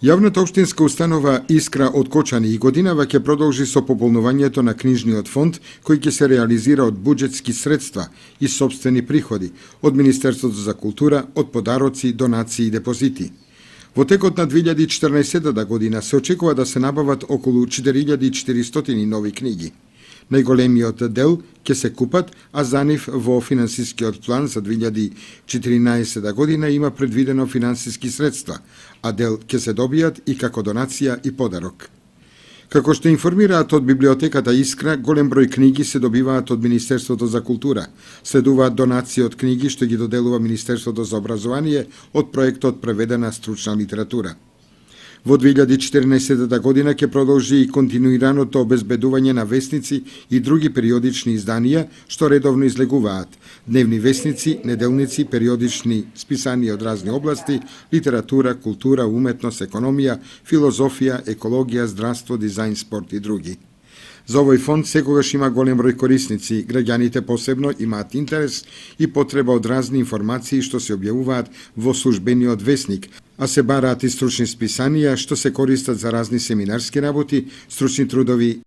Јавната општинска установа Искра од Кочани и годинава ќе продолжи со пополнувањето на книжниот фонд, кој ќе се реализира од буџетски средства и сопствени приходи од Министерството за култура, од подароци, донации и депозити. Во текот на 2014 година се очекува да се набават околу 4400 нови книги. Најголемиот дел ќе се купат, а за нив во финансискиот план за 2014 година има предвидено финансиски средства, а дел ќе се добијат и како донација и подарок. Како што информираат од библиотеката Искра, голем број книги се добиваат од Министерството за култура. Следуваат донации од книги што ги доделува Министерството за образование од проектот Преведена стручна литература. Во 2014 година ќе продолжи и континуираното обезбедување на весници и други периодични изданија што редовно излегуваат: дневни весници, неделници, периодични списанија од разни области, литература, култура, уметност, економија, филозофија, екологија, здравство, дизајн, спорт и други. За овој фонд секогаш има голем број корисници, граѓаните посебно имаат интерес и потреба од разни информации што се објавуваат во службениот весник, а се бараат и стручни списанија што се користат за разни семинарски работи, стручни трудови